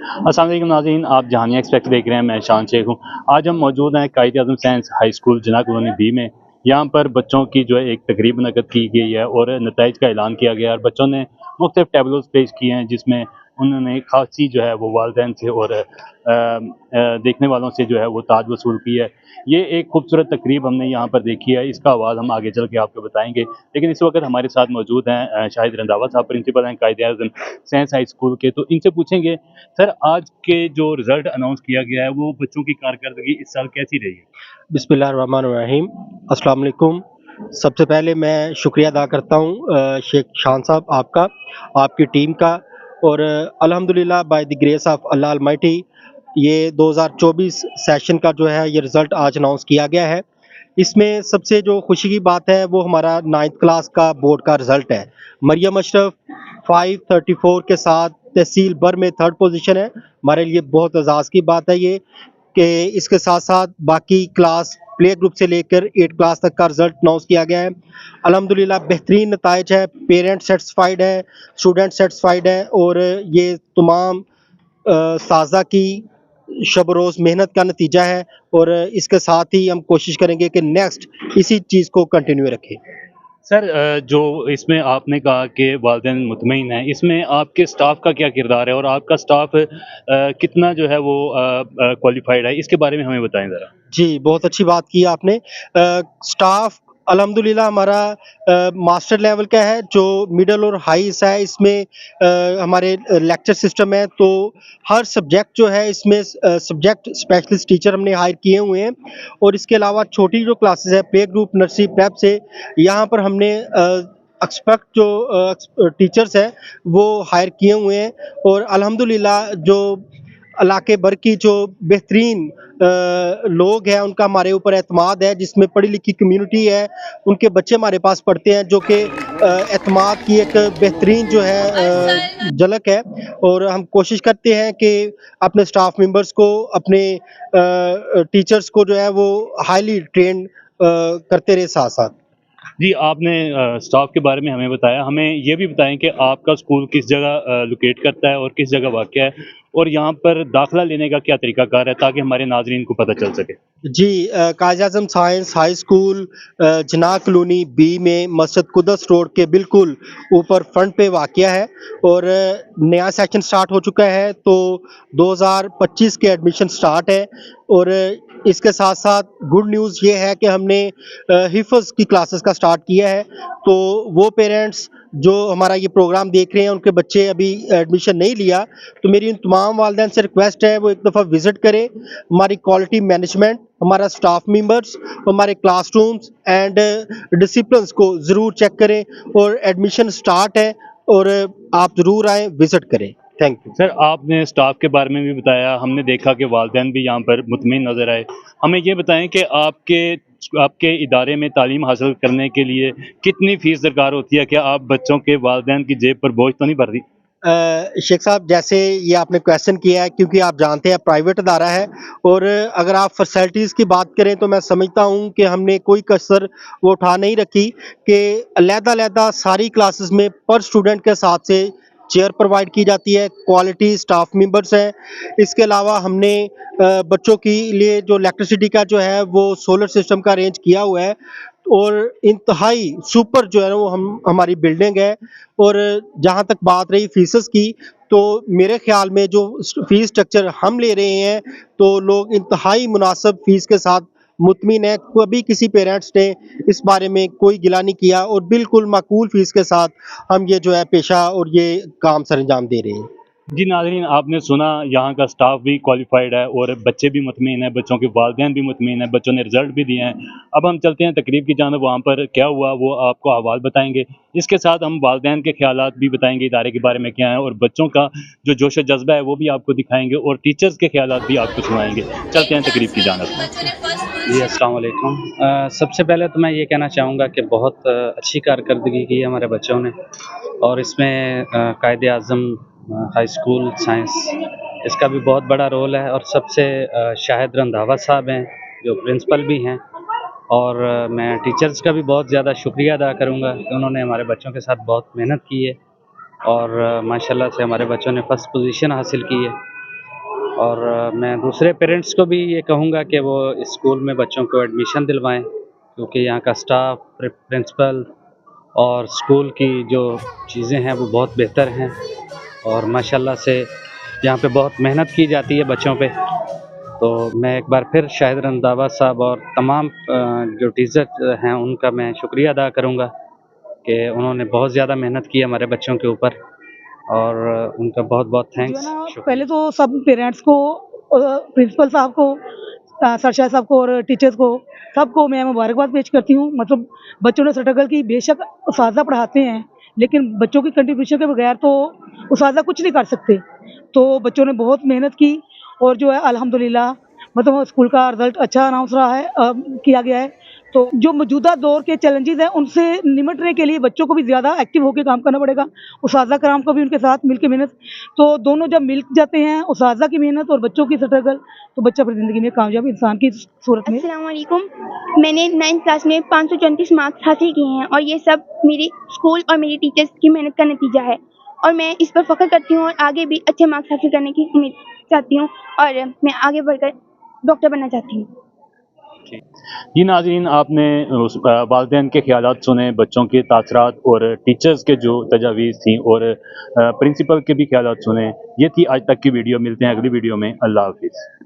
अस्सलाम वालेकुम नाज़रीन, आप जहानिया एक्सपेक्ट देख रहे हैं। मैं शान शेख हूँ। आज हम मौजूद हैं कायद-ए-आज़म साइंस हाई स्कूल जिन्ना कॉलोनी बी में। यहाँ पर बच्चों की जो है एक तकरीब मुनक़्क़द की गई है और नताइज का ऐलान किया गया है और बच्चों ने मुख्तलिफ टैबलोज़ पेश किए हैं जिसमें उन्होंने ख़ासी जो है वो वालिदैन से और देखने वालों से जो है वो ताज वसूल की है। ये एक खूबसूरत तकरीब हमने यहाँ पर देखी है, इसका आवाज़ हम आगे चल के आपको बताएँगे। लेकिन इस वक़्त हमारे साथ मौजूद हैं शाहिद रंधावा साहब, प्रिंसिपल हैं कायद-ए-आज़म साइंस हाई स्कूल के। तो इनसे पूछेंगे सर, आज के जो रिज़ल्ट अनाउंस किया गया है वो बच्चों की कारकर्दगी इस साल कैसी रही है? बिस्मिल्लाहिर्रहमानिर्रहीम। अस्सलाम वालेकुम। सबसे पहले मैं शुक्रिया अदा करता हूँ शेख शान साहब आपका, आपकी टीम का और अल्हम्दुलिल्लाह by the grace of Allah Almighty ये 2024 सेशन का जो है ये रिज़ल्ट आज अनाउंस किया गया है। इसमें सबसे जो खुशी की बात है वो हमारा 9th क्लास का बोर्ड का रिज़ल्ट है। मरियम अशरफ 534 के साथ तहसील बर में 3rd पोज़ीशन है। हमारे लिए बहुत एज़ाज़ की बात है ये कि इसके साथ-साथ बाकी क्लास प्ले ग्रुप से लेकर 8 क्लास तक का रिज़ल्ट अनाउंस किया गया है। अल्हम्दुलिल्लाह बेहतरीन नताइज है, पेरेंट्स सैटिस्फाइड है, स्टूडेंट सैटिस्फाइड है और ये तमाम साज़ा की शब-रोज़ मेहनत का नतीजा है और इसके साथ ही हम कोशिश करेंगे कि नेक्स्ट इसी चीज़ को कंटिन्यू रखें। सर जो इसमें आपने कहा कि वालिदैन मुतमईन हैं, इसमें आपके स्टाफ का क्या किरदार है और आपका स्टाफ कितना जो है वो क्वालिफ़ाइड है? इसके बारे में हमें बताएँ ज़रा। जी, बहुत अच्छी बात की आपने। स्टाफ अल्हम्दुलिल्लाह हमारा मास्टर लेवल का है, जो मिडल और हाईस है इसमें हमारे लेक्चर सिस्टम है, तो हर सब्जेक्ट जो है इसमें सब्जेक्ट स्पेशलिस्ट टीचर हमने हायर किए हुए हैं और इसके अलावा छोटी जो क्लासेस है प्ले ग्रुप, नर्सरी, प्रेप से यहाँ पर हमने एक्सपर्ट जो टीचर्स हैं वो हायर किए हुए हैं और अल्हम्दुलिल्लाह जो इलाके भर की जो बेहतरीन लोग हैं उनका हमारे ऊपर एतमाद है, जिसमें पढ़ी लिखी कम्युनिटी है, उनके बच्चे हमारे पास पढ़ते हैं जो कि एतमाद की एक बेहतरीन जो है झलक है और हम कोशिश करते हैं कि अपने स्टाफ मेंबर्स को, अपने टीचर्स को जो है वो हाईली ट्रेन करते रहे साथ-साथ। जी, आपने स्टाफ के बारे में हमें बताया। हमें ये भी बताएँ कि आपका स्कूल किस जगह लोकेट करता है और किस जगह वाक़या है और यहाँ पर दाखिला लेने का क्या तरीक़ाकार है ताकि हमारे नाज़रीन को पता चल सके? जी कायद-ए-आज़म साइंस हाई स्कूल जिन्ना कॉलोनी बी में मस्जिद कुद्दस रोड के बिल्कुल ऊपर फ्रंट पे वाक़या है और नया सेशन स्टार्ट हो चुका है, तो 2025 के एडमिशन स्टार्ट है और इसके साथ-साथ गुड न्यूज़ ये है कि हमने हिफ़्ज़ की क्लासेस का स्टार्ट किया है, तो वो पेरेंट्स जो हमारा ये प्रोग्राम देख रहे हैं, उनके बच्चे अभी एडमिशन नहीं लिया, तो मेरी उन तमाम वालिदैन से रिक्वेस्ट है वो एक दफ़ा विज़िट करें। हमारी क्वालिटी मैनेजमेंट, हमारा स्टाफ मेंबर्स, हमारे क्लासरूम्स एंड डिसिप्लिन्स को ज़रूर चेक करें और एडमिशन स्टार्ट है और आप ज़रूर आएँ, विज़िट करें। Thank you. सर, आपने स्टाफ के बारे में भी बताया, हमने देखा कि वालिदैन भी यहाँ पर मुतमईन नज़र आए। हमें ये बताएँ कि आपके इदारे में तालीम हासिल करने के लिए कितनी फ़ीस दरकार होती है? क्या आप बच्चों के वालिदैन की जेब पर बोझ तो नहीं पड़ रही? शेख साहब जैसे ये आपने क्वेश्चन किया है क्योंकि आप जानते हैं प्राइवेट अदारा है और अगर आप फैसिलिटीज़ की बात करें तो मैं समझता हूँ कि हमने कोई कसर वो उठा नहीं रखी कि अलहदा-अलहदा सारी क्लासेस में पर स्टूडेंट के साथ से चेयर प्रोवाइड की जाती है, क्वालिटी स्टाफ मेंबर्स हैं। इसके अलावा हमने बच्चों के लिए जो इलेक्ट्रिसिटी का जो है वो सोलर सिस्टम का अरेंज किया हुआ है और इंतहाई सुपर जो है वो हमारी बिल्डिंग है और जहाँ तक बात रही फीसेस की, तो मेरे ख़्याल में जो फ़ीस स्ट्रक्चर हम ले रहे हैं, तो लोग इंतहाई मुनासिब फ़ीस के साथ मुतमिन हैं। कभी किसी पेरेंट्स ने इस बारे में कोई गिला नहीं किया और बिल्कुल माकूल फ़ीस के साथ हम ये जो है पेशा और ये काम सरअंजाम दे रहे हैं। जी नाज़रीन, आपने सुना यहाँ का स्टाफ भी क्वालिफ़ाइड है और बच्चे भी मुतमईन हैं, बच्चों के वालिदैन भी मुतमईन हैं, बच्चों ने रिज़ल्ट भी दिए हैं। अब हम चलते हैं तकरीब की जानिब, वहाँ पर क्या हुआ वो आपको अहवाल बताएँगे। इसके साथ हम वालिदैन के ख़यालात भी बताएँगे, इदारे के बारे में क्या है और बच्चों का जो जोश व जज़्बा है वो भी आपको दिखाएँगे और टीचर्स के ख़यालात भी आपको सुनाएँगे। चलते हैं तकरीब की जानिब। जी, अस्सलाम वालेकुम। सबसे पहले तो मैं ये कहना चाहूँगा कि बहुत अच्छी कारकर्दगी की है हमारे बच्चों ने और इसमें कायद-ए-आज़म हाई स्कूल साइंस इसका भी बहुत बड़ा रोल है और सबसे शाहिद रंधावा साहब हैं जो प्रिंसिपल भी हैं और मैं टीचर्स का भी बहुत ज़्यादा शुक्रिया अदा करूँगा कि उन्होंने हमारे बच्चों के साथ बहुत मेहनत की है और माशाल्लाह से हमारे बच्चों ने फर्स्ट पोजीशन हासिल की है और मैं दूसरे पेरेंट्स को भी ये कहूँगा कि वो इस स्कूल में बच्चों को एडमिशन दिलवाएं, क्योंकि यहाँ का स्टाफ, प्रिंसिपल और स्कूल की जो चीज़ें हैं वो बहुत बेहतर हैं और माशाल्लाह से यहाँ पे बहुत मेहनत की जाती है बच्चों पे। तो मैं एक बार फिर शाहिद रंधावा साहब और तमाम जो टीचर हैं उनका मैं शुक्रिया अदा करूँगा कि उन्होंने बहुत ज़्यादा मेहनत की हमारे बच्चों के ऊपर और उनका बहुत बहुत जो है थैंक्स। ना पहले तो सब पेरेंट्स को प्रिंसिपल साहब को सरशाह साहब को और टीचर्स को सबको मैं मुबारकबाद पेश करती हूँ। मतलब बच्चों ने स्ट्रगल की, बेशक उस्ताद पढ़ाते हैं लेकिन बच्चों की कंट्रीब्यूशन के बगैर तो उस्ताद कुछ नहीं कर सकते। तो बच्चों ने बहुत मेहनत की और जो है अल्हम्दुलिल्लाह मतलब स्कूल का रिजल्ट अच्छा अनाउंस रहा है किया गया है। तो जो मौजूदा दौर के चैलेंजेस हैं उनसे निपटने के लिए बच्चों को भी ज़्यादा एक्टिव होकर काम करना पड़ेगा, उस्ताज़ा कराम को भी उनके साथ मिलकर मेहनत। तो दोनों जब मिल जाते हैं, उस्ताज़ा की मेहनत और बच्चों की स्ट्रगल, तो बच्चा अपनी ज़िंदगी में कामयाब इंसान की सूरत में। अस्सलाम वालेकुम। मैंने 9th क्लास में 534 मार्क्स हासिल किए हैं और ये सब मेरी स्कूल और मेरी टीचर्स की मेहनत का नतीजा है और मैं इस पर फ़ख्र करती हूँ और आगे भी अच्छे मार्क्स हासिल करने की उम्मीद चाहती हूँ और मैं आगे बढ़कर डॉक्टर बनना चाहती हूँ। जी नाज़रीन, आपने उस वालिदैन के ख़यालात सुने, बच्चों के तासरात और टीचर्स के जो तजावीज़ थी और प्रिंसिपल के भी ख़यालात सुने। ये थी आज तक की वीडियो। मिलते हैं अगली वीडियो में। अल्लाह हाफ़िज़।